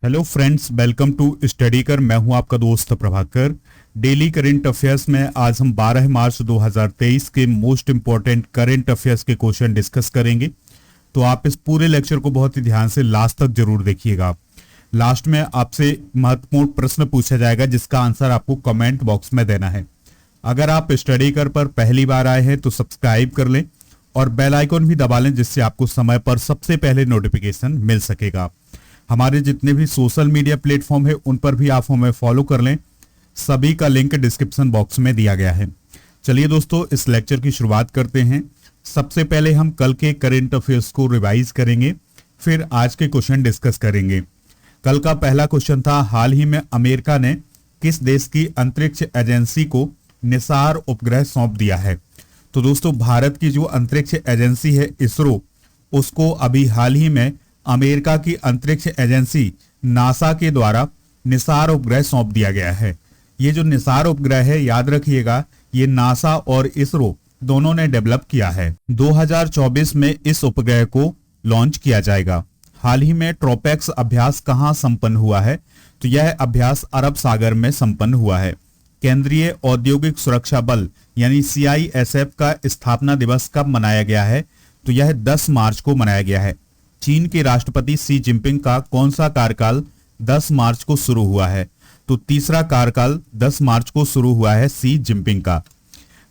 Hello friends, welcome to study कर। मैं हूं आपका दोस्त प्रभाकर। डेली करंट अफेयर्स में आज हम 12 मार्च 2023 के मोस्ट इंपॉर्टेंट करंट अफेयर्स के क्वेश्चन डिस्कस करेंगे। तो आप इस पूरे लेक्चर को बहुत ही ध्यान से लास्ट तक जरूर देखिएगा। लास्ट में आपसे महत्वपूर्ण प्रश्न पूछा जाएगा जिसका आंसर आपको कमेंट बॉक्स में देना है। अगर आप स्टडी कर पर पहली बार आए हैं तो सब्सक्राइब कर लें और बेल आइकन भी दबा लें, जिससे आपको समय पर सबसे पहले नोटिफिकेशन मिल सकेगा। हमारे जितने भी सोशल मीडिया प्लेटफॉर्म है उन पर भी आप हमें फॉलो कर लें। सभी का लिंक डिस्क्रिप्शन बॉक्स में दिया गया है। चलिए दोस्तों, इस लेक्चर की शुरुआत करते हैं। सबसे पहले हम कल के करंट अफेयर्स को रिवाइज करेंगे, फिर आज के क्वेश्चन डिस्कस करेंगे। कल का पहला क्वेश्चन था, हाल ही में अमेरिका ने किस देश की अंतरिक्ष एजेंसी को निसार उपग्रह सौंप दिया है? तो दोस्तों, भारत की जो अंतरिक्ष एजेंसी है इसरो, उसको अभी हाल ही में अमेरिका की अंतरिक्ष एजेंसी नासा के द्वारा निसार उपग्रह सौंप दिया गया है। ये जो निसार उपग्रह है, याद रखिएगा, ये नासा और इसरो दोनों ने डेवलप किया है। 2024 में इस उपग्रह को लॉन्च किया जाएगा। हाल ही में ट्रोपेक्स अभ्यास कहां संपन्न हुआ है? तो यह अभ्यास अरब सागर में संपन्न हुआ है। केंद्रीय औद्योगिक सुरक्षा बल यानी CISF का स्थापना दिवस कब मनाया गया है? तो यह 10 मार्च को मनाया गया है। चीन के राष्ट्रपति शी जिनपिंग का कौन सा कार्यकाल 10 मार्च को शुरू हुआ है? तो तीसरा कार्यकाल 10 मार्च को शुरू हुआ है शी जिनपिंग का।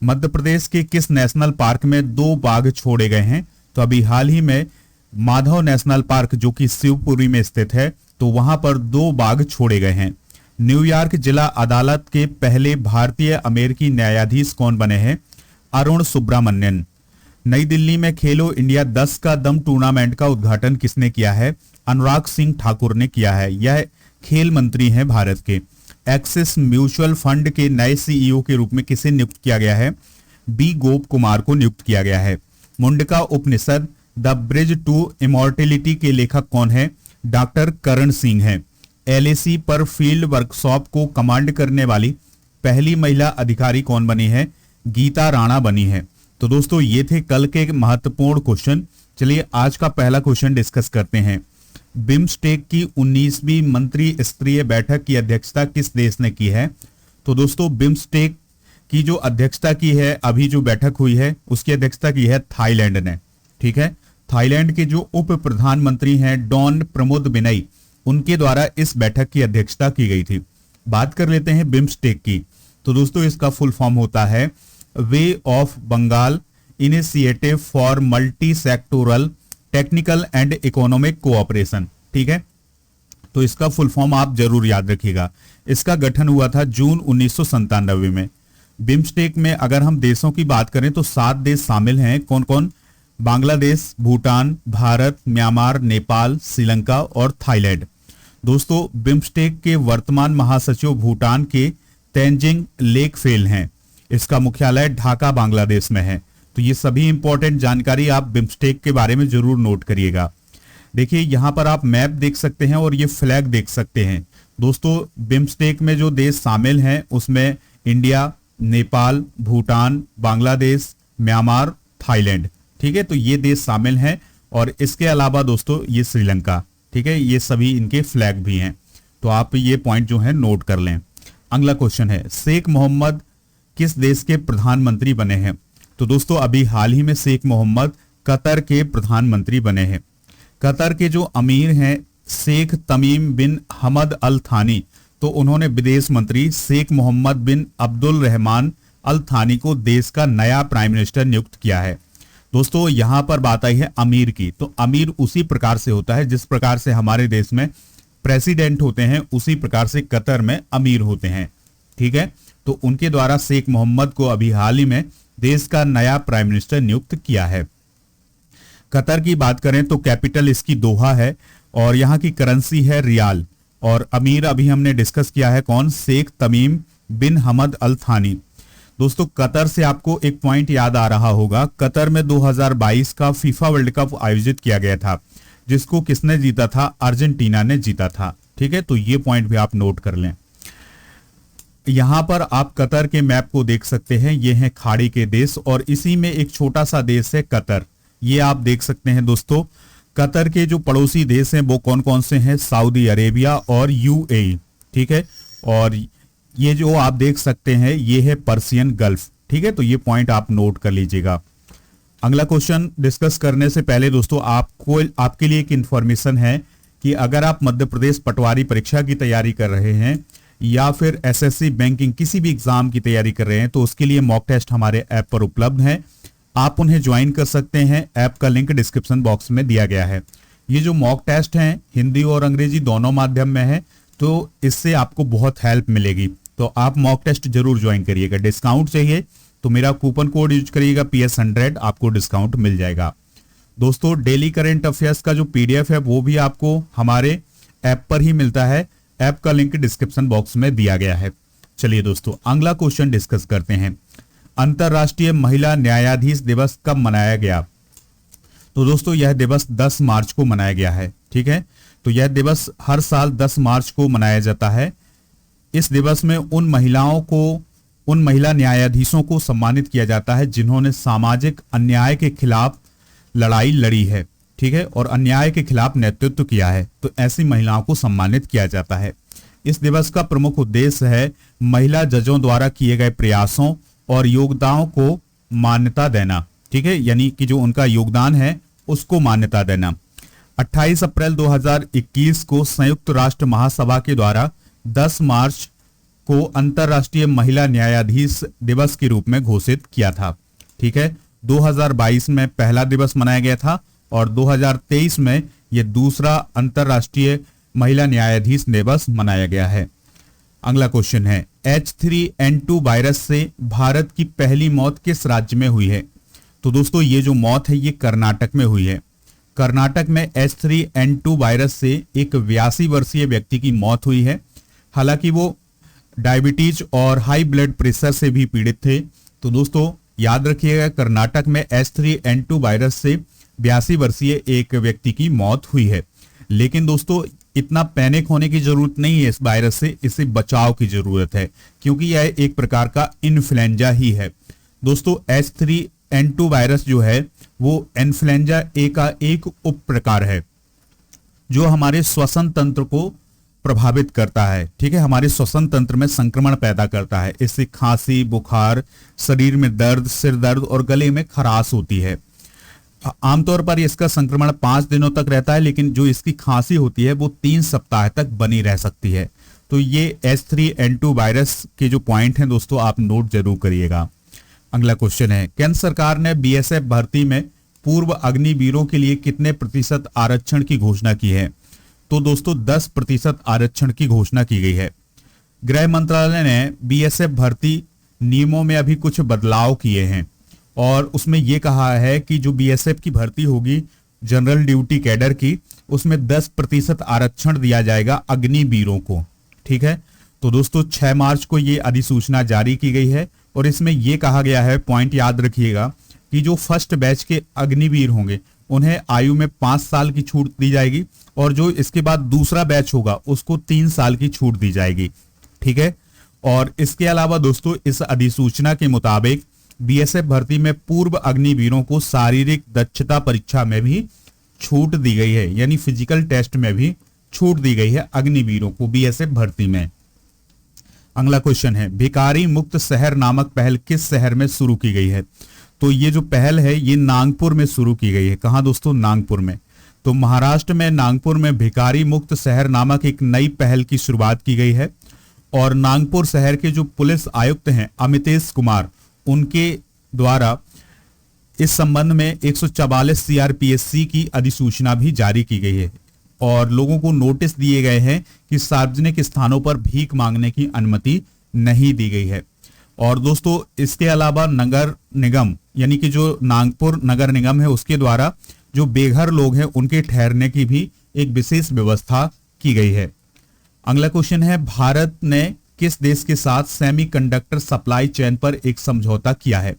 मध्य प्रदेश के किस नेशनल पार्क में 2 बाघ छोड़े गए हैं? तो अभी हाल ही में माधव नेशनल पार्क, जो कि शिवपुरी में स्थित है, तो वहां पर 2 बाघ छोड़े गए हैं। न्यूयॉर्क जिला अदालत के पहले भारतीय अमेरिकी न्यायाधीश कौन बने हैं? अरुण सुब्रमण्यन। नई दिल्ली में खेलो इंडिया 10 का दम टूर्नामेंट का उद्घाटन किसने किया है? अनुराग सिंह ठाकुर ने किया है। यह खेल मंत्री हैं भारत के। एक्सिस म्यूचुअल फंड के नए CEO के रूप में किसे नियुक्त किया गया है? बी गोप कुमार को नियुक्त किया गया है। मुंडका उपनिषद द ब्रिज टू इमॉर्टेलिटी के लेखक कौन है? डॉक्टर करण सिंह है। LAC पर फील्ड वर्कशॉप को कमांड करने वाली पहली महिला अधिकारी कौन बनी है? गीता राणा बनी है। तो दोस्तों, ये थे कल के महत्वपूर्ण क्वेश्चन। चलिए आज का पहला क्वेश्चन डिस्कस करते हैं। बिम्स्टेक की 19वीं मंत्री स्तरीय बैठक की अध्यक्षता किस देश ने की है? तो दोस्तों, बिम्स्टेक की जो अध्यक्षता की है, अभी जो बैठक हुई है, उसकी अध्यक्षता की है थाईलैंड ने। ठीक है, थाईलैंड के जो उप प्रधानमंत्री हैं डॉन प्रमोद बिनई, उनके द्वारा इस बैठक की अध्यक्षता की गई थी। बात कर लेते हैं बिम्स्टेक की। तो दोस्तों, इसका फुल फॉर्म होता है Bay of Bengal initiative for multi sectoral technical and economic cooperation. ठीक है, तो इसका फुल फॉर्म आप जरूर याद रखिएगा। इसका गठन हुआ था जून 1997 में। बिम्स्टेक में अगर हम देशों की बात करें तो 7 देश शामिल हैं। कौन कौन? बांग्लादेश, भूटान, भारत, म्यांमार, नेपाल, श्रीलंका और थाईलैंड। दोस्तों, बिम्स्टेक के वर्तमान महासचिव भूटान के तेंजिंग लेकफेल हैं। इसका मुख्यालय ढाका बांग्लादेश में है। तो ये सभी इंपॉर्टेंट जानकारी आप बिम्स्टेक के बारे में जरूर नोट करिएगा। देखिए, यहां पर आप मैप देख सकते हैं और ये फ्लैग देख सकते हैं। दोस्तों, बिम्स्टेक में जो देश शामिल हैं उसमें India, Nepal, Bhutan, Bangladesh, Myanmar, Thailand. ठीक है, तो ये देश शामिल हैं और इसके अलावा दोस्तों ये श्रीलंका। ठीक है, ये सभी इनके फ्लैग भी हैं। तो आप ये पॉइंट जो है नोट कर लें। अगला क्वेश्चन है, शेख मोहम्मद किस देश के प्रधानमंत्री बने हैं? तो दोस्तों, अभी हाल ही में शेख मोहम्मद कतर के प्रधानमंत्री बने हैं। कतर के जो अमीर हैं शेख तमीम बिन हमद अल थानी, तो उन्होंने विदेश मंत्री शेख मोहम्मद बिन अब्दुल रहमान अल थानी को देश का नया प्राइम मिनिस्टर नियुक्त किया है। दोस्तों, यहां पर बात आई है अमीर की। तो अमीर उसी प्रकार से होता है जिस प्रकार से हमारे देश में प्रेसिडेंट होते हैं, उसी प्रकार से कतर में अमीर होते हैं। ठीक है, तो उनके द्वारा शेख मोहम्मद को अभी हाल ही में देश का नया प्राइम मिनिस्टर नियुक्त किया है। कतर की बात करें तो कैपिटल इसकी दोहा है और यहाँ की करेंसी है रियाल। और अमीर अभी हमने डिस्कस किया है कौन? शेख तमीम बिन हमद अल थानी। दोस्तों, कतर से आपको एक पॉइंट याद आ रहा होगा। कतर में 2022 का फीफा वर्ल्ड कप आयोजित किया गया था, जिसको किसने जीता था? अर्जेंटीना ने जीता था। ठीक है, तो ये पॉइंट भी आप नोट कर लें। यहां पर आप कतर के मैप को देख सकते हैं। ये हैं खाड़ी के देश और इसी में एक छोटा सा देश है कतर। ये आप देख सकते हैं दोस्तों। कतर के जो पड़ोसी देश हैं वो कौन कौन से हैं? सऊदी अरेबिया और यूएई। ठीक है, और ये जो आप देख सकते हैं ये है पर्सियन गल्फ। ठीक है, तो ये पॉइंट आप नोट कर लीजिएगा। अगला क्वेश्चन डिस्कस करने से पहले दोस्तों आपके लिए एक इंफॉर्मेशन है कि अगर आप मध्य प्रदेश पटवारी परीक्षा की तैयारी कर रहे हैं या फिर एसएससी बैंकिंग किसी भी एग्जाम की तैयारी कर रहे हैं तो उसके लिए मॉक टेस्ट हमारे ऐप पर उपलब्ध हैं। आप उन्हें ज्वाइन कर सकते हैं। ऐप का लिंक डिस्क्रिप्शन बॉक्स में दिया गया है। ये जो मॉक टेस्ट हैं हिंदी और अंग्रेजी दोनों माध्यम में है, तो इससे आपको बहुत हेल्प मिलेगी। तो आप मॉक टेस्ट जरूर ज्वाइन करिएगा। डिस्काउंट चाहिए तो मेरा कूपन कोड यूज करिएगा PS100, आपको डिस्काउंट मिल जाएगा। दोस्तों डेली करंट अफेयर्स का जो PDF है वो भी आपको हमारे ऐप पर ही मिलता है। ऐप का लिंक डिस्क्रिप्शन बॉक्स में दिया गया है। चलिए दोस्तों अगला क्वेश्चन डिस्कस करते हैं। अंतरराष्ट्रीय महिला न्यायाधीश दिवस कब मनाया गया? तो दोस्तों यह दिवस 10 मार्च को मनाया गया है। ठीक है, तो यह दिवस हर साल 10 मार्च को मनाया जाता है। इस दिवस में उन महिला न्यायाधीशों को सम्मानित किया जाता है जिन्होंने सामाजिक अन्याय के खिलाफ लड़ाई लड़ी है। ठीक है, और अन्याय के खिलाफ नेतृत्व किया है, तो ऐसी महिलाओं को सम्मानित किया जाता है। इस दिवस का प्रमुख उद्देश्य है महिला जजों द्वारा किए गए प्रयासों और योगदानों को मान्यता देना। ठीक है, यानी कि जो उनका योगदान है उसको मान्यता देना। 28 अप्रैल 2021 को संयुक्त राष्ट्र महासभा के द्वारा 10 मार्च को अंतरराष्ट्रीय महिला न्यायाधीश दिवस के रूप में घोषित किया था। ठीक है, 2022 में पहला दिवस मनाया गया था और 2023 में यह दूसरा अंतरराष्ट्रीय महिला न्यायाधीश दिवस मनाया गया है। अगला क्वेश्चन है H3N2 वायरस से भारत की पहली मौत किस राज्य में हुई है? तो दोस्तों ये जो मौत है ये कर्नाटक में हुई है। कर्नाटक में H3N2 वायरस से एक 82 वर्षीय व्यक्ति की मौत हुई है। हालांकि वो डायबिटीज और हाई ब्लड प्रेशर से भी पीड़ित थे। तो दोस्तों याद रखिएगा कर्नाटक में H3N2 वायरस से 82 वर्षीय एक व्यक्ति की मौत हुई है। लेकिन दोस्तों इतना पैनिक होने की जरूरत नहीं है इस वायरस से, इससे बचाव की जरूरत है क्योंकि यह एक प्रकार का इन्फ्लुएंजा ही है। दोस्तों H3N2 वायरस जो है वो इन्फ्लुएंजा ए का एक उप प्रकार है जो हमारे श्वसन तंत्र को प्रभावित करता है। ठीक है, हमारे श्वसन तंत्र में संक्रमण पैदा करता है। इससे खांसी, बुखार, शरीर में दर्द, सिर दर्द और गले में खराश होती है। आमतौर पर इसका संक्रमण 5 दिनों तक रहता है, लेकिन जो इसकी खांसी होती है वो 3 सप्ताह तक बनी रह सकती है। तो ये H3N2 वायरस के जो पॉइंट हैं दोस्तों आप नोट जरूर करिएगा। अगला क्वेश्चन है केंद्र सरकार ने BSF भर्ती में पूर्व अग्निवीरों के लिए कितने प्रतिशत आरक्षण की घोषणा की है? तो दोस्तों 10% आरक्षण की घोषणा की गई है। गृह मंत्रालय ने BSF भर्ती नियमों में अभी कुछ बदलाव किए हैं और उसमें यह कहा है कि जो BSF की भर्ती होगी जनरल ड्यूटी कैडर की, उसमें 10% आरक्षण दिया जाएगा अग्निवीरों को। ठीक है, तो दोस्तों 6 मार्च को ये अधिसूचना जारी की गई है और इसमें यह कहा गया है, पॉइंट याद रखिएगा, कि जो फर्स्ट बैच के अग्निवीर होंगे उन्हें आयु में 5 साल की छूट दी जाएगी और जो इसके बाद दूसरा बैच होगा उसको 3 साल की छूट दी जाएगी। ठीक है, और इसके अलावा दोस्तों इस अधिसूचना के मुताबिक BSF भर्ती में पूर्व अग्निवीरों को शारीरिक दक्षता परीक्षा में भी छूट दी गई है, यानी फिजिकल टेस्ट में भी छूट दी गई है अग्निवीरों को BSF भर्ती में। अगला क्वेश्चन है भिखारी मुक्त शहर नामक पहल किस शहर में शुरू की गई है? तो ये जो पहल है ये नागपुर में शुरू की गई है। कहां दोस्तों? नागपुर में। तो महाराष्ट्र में नागपुर में भिखारी मुक्त शहर नामक एक नई पहल की शुरुआत की गई है और नागपुर शहर के जो पुलिस आयुक्त हैं अमितेश कुमार, उनके द्वारा इस संबंध में 144 CRPSC की अधिसूचना भी जारी की गई है और लोगों को नोटिस दिए गए हैं कि सार्वजनिक स्थानों पर भीख मांगने की अनुमति नहीं दी गई है। और दोस्तों इसके अलावा नगर निगम यानी कि जो नागपुर नगर निगम है उसके द्वारा जो बेघर लोग हैं उनके ठहरने की भी एक विशेष व्यवस्था की गई है। अगला क्वेश्चन है भारत ने किस देश के साथ सेमीकंडक्टर सप्लाई चेन पर एक समझौता किया है?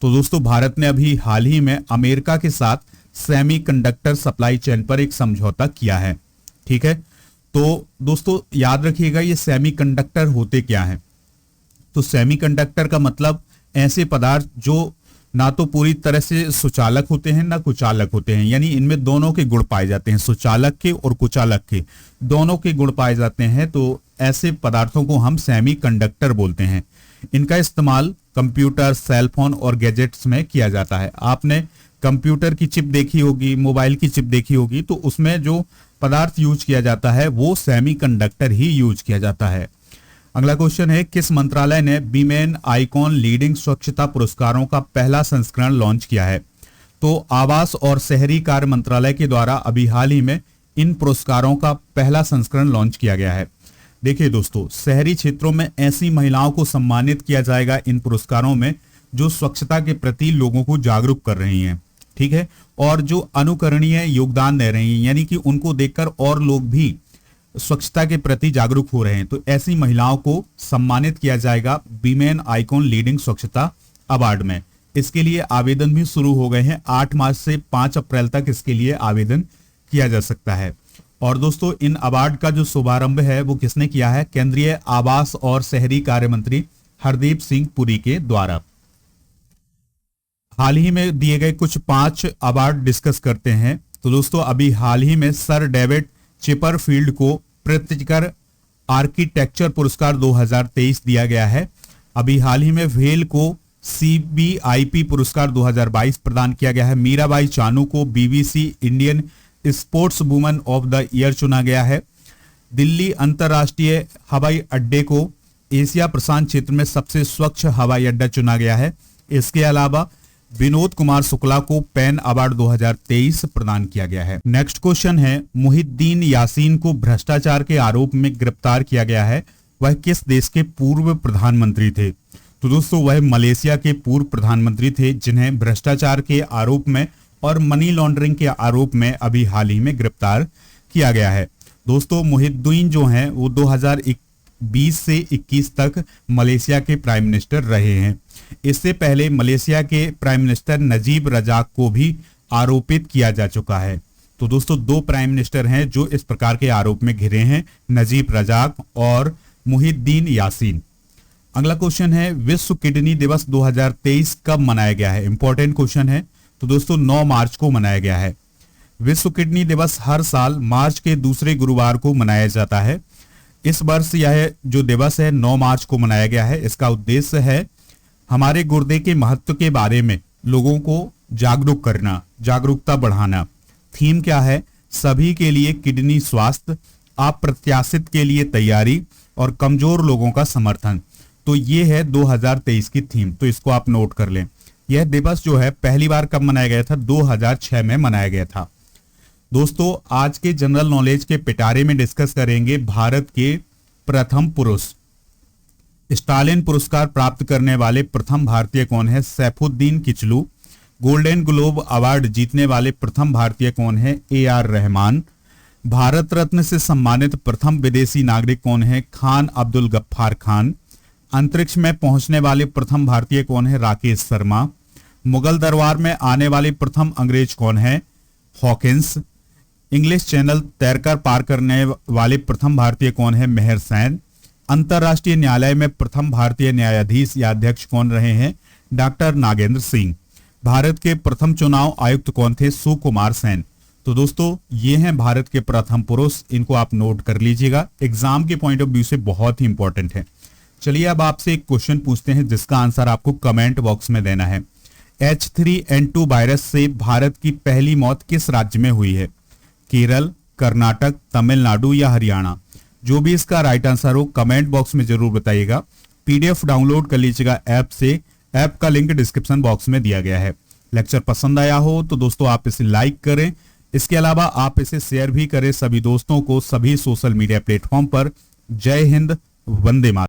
तो दोस्तों भारत ने अभी हाल ही में अमेरिका के साथ सेमीकंडक्टर सप्लाई चेन पर एक समझौता किया है। ठीक है, तो दोस्तों याद रखिएगा ये सेमीकंडक्टर होते क्या हैं? तो सेमीकंडक्टर का मतलब ऐसे पदार्थ जो ना तो पूरी तरह से सुचालक होते हैं ना कुचालक होते हैं, यानी इनमें दोनों के गुण पाए जाते हैं, सुचालक के और कुचालक के दोनों के गुण पाए जाते हैं। तो ऐसे पदार्थों को हम सेमीकंडक्टर बोलते हैं। इनका इस्तेमाल कंप्यूटर, सेलफोन और गैजेट्स में किया जाता है। आपने कंप्यूटर की चिप देखी होगी, मोबाइल की चिप देखी होगी, तो उसमें जो पदार्थ यूज किया जाता है वो सेमीकंडक्टर ही यूज किया जाता है। अगला क्वेश्चन है, किस मंत्रालय ने वीमेन आइकॉन लीडिंग स्वच्छता पुरस्कारों का पहला संस्करण लॉन्च किया है? तो आवास और शहरी कार्य मंत्रालय के द्वारा अभी हाल ही में इन पुरस्कारों का पहला संस्करण लॉन्च किया गया है। देखिए दोस्तों, शहरी क्षेत्रों में ऐसी महिलाओं को सम्मानित किया जाएगा इन पुरस्कारों में जो स्वच्छता के प्रति लोगों को जागरूक कर रही हैं, ठीक है, और जो अनुकरणीय योगदान दे रही हैं, यानी कि उनको देखकर और लोग भी स्वच्छता के प्रति जागरूक हो रहे हैं। तो ऐसी महिलाओं को सम्मानित किया जाएगा वीमेन आइकॉन लीडिंग स्वच्छता अवार्ड में। इसके लिए आवेदन भी शुरू हो गए हैं। 8 मार्च से 5 अप्रैल तक इसके लिए आवेदन किया जा सकता है। और दोस्तों, इन अवार्ड का जो शुभारंभ है वो किसने किया है? केंद्रीय आवास और शहरी कार्य मंत्री हरदीप सिंह पुरी के द्वारा। हाल ही में दिए गए कुछ 5 अवार्ड डिस्कस करते हैं। तो दोस्तों, अभी हाल ही में सर डेविड चिपरफील्ड को प्रित्जकर आर्किटेक्चर पुरस्कार 2023 दिया गया है। अभी हाल ही में वेल को CBIP पुरस्कार 2022 प्रदान किया गया है। मीराबाई चानू को BBC Indian sports woman of the year चुना गया है। दिल्ली अंतर्राष्ट्रीय हवाई अड्डे को एशिया प्रशांत क्षेत्र में सबसे स्वच्छ हवाई अड्डा चुना गया है। इसके अलावा विनोद कुमार शुक्ला को पैन अवार्ड 2023 प्रदान किया गया है। नेक्स्ट क्वेश्चन है, मुहिद्दीन यासीन को भ्रष्टाचार के आरोप में गिरफ्तार किया गया है। वह किस देश के पूर्व प्रधानमंत्री थे? तो दोस्तों, वह मलेशिया के पूर्व प्रधानमंत्री थे, जिन्हें भ्रष्टाचार के आरोप में और मनी लॉन्ड्रिंग के आरोप में अभी हाल ही में गिरफ्तार किया गया है। दोस्तों, मुहिद्दीन जो हैं वो 2020 से 21 तक मलेशिया के प्राइम मिनिस्टर रहे हैं। इससे पहले मलेशिया के प्राइम मिनिस्टर नजीब रजाक को भी आरोपित किया जा चुका है। तो दोस्तों, 2 प्राइम मिनिस्टर हैं जो इस प्रकार के आरोप में घिरे हैं, नजीब रजाक और मुहिद्दीन यासीन। अगला क्वेश्चन है, विश्व किडनी दिवस 2023 कब मनाया गया है? इंपॉर्टेंट क्वेश्चन है। तो दोस्तों, 9 मार्च को मनाया गया है। विश्व किडनी दिवस हर साल मार्च के दूसरे गुरुवार को मनाया जाता है। इस वर्ष यह जो दिवस है 9 मार्च को मनाया गया है। इसका उद्देश्य है हमारे गुर्दे के महत्व के बारे में लोगों को जागरूक करना, जागरूकता बढ़ाना। थीम क्या है? सभी के लिए किडनी स्वास्थ्य, अप्रत्याशित के लिए तैयारी और कमजोर लोगों का समर्थन। तो ये है 2023 की थीम, तो इसको आप नोट कर लें। यह दिवस जो है पहली बार कब मनाया गया था? 2006 में मनाया गया था। दोस्तों, आज के जनरल नॉलेज के पिटारे में डिस्कस करेंगे भारत के प्रथम पुरुष। स्टालिन पुरस्कार प्राप्त करने वाले प्रथम भारतीय कौन है? Saifuddin Kitchlew. Golden Globe award जीतने वाले प्रथम भारतीय कौन है? AR रहमान। भारत रत्न से सम्मानित प्रथम विदेशी नागरिक कौन है? खान अब्दुल गफ्फार खान। अंतरिक्ष में पहुंचने वाले प्रथम भारतीय कौन है? राकेश शर्मा। मुगल दरबार में आने वाले प्रथम अंग्रेज कौन है? हॉकिंस। इंग्लिश चैनल तैरकर पार करने वाले प्रथम भारतीय कौन है? मेहर सैन। अंतर्राष्ट्रीय न्यायालय में प्रथम भारतीय न्यायाधीश या अध्यक्ष कौन रहे हैं? डॉक्टर नागेंद्र सिंह। भारत के प्रथम चुनाव आयुक्त कौन थे? सुकुमार सेन। तो दोस्तों, ये हैं भारत के प्रथम पुरुष। इनको आप नोट कर लीजिएगा, एग्जाम के पॉइंट ऑफ व्यू से बहुत ही इंपॉर्टेंट है। चलिए अब आपसे एक क्वेश्चन पूछते हैं जिसका आंसर आपको कमेंट बॉक्स में देना है। H3N2 वायरस से भारत की पहली मौत किस राज्य में हुई है? केरल, कर्नाटक, तमिलनाडु या हरियाणा? जो भी इसका राइट आंसर हो कमेंट बॉक्स में जरूर बताइएगा। PDF डाउनलोड कर लीजिएगा ऐप से। ऐप का लिंक डिस्क्रिप्शन बॉक्स में दिया गया है। लेक्चर पसंद आया हो तो दोस्तों आप इसे लाइक करें। इसके अलावा आप इसे शेयर भी करें सभी दोस्तों को, सभी सोशल मीडिया प्लेटफॉर्म पर। जय हिंद, वंदे मातरम।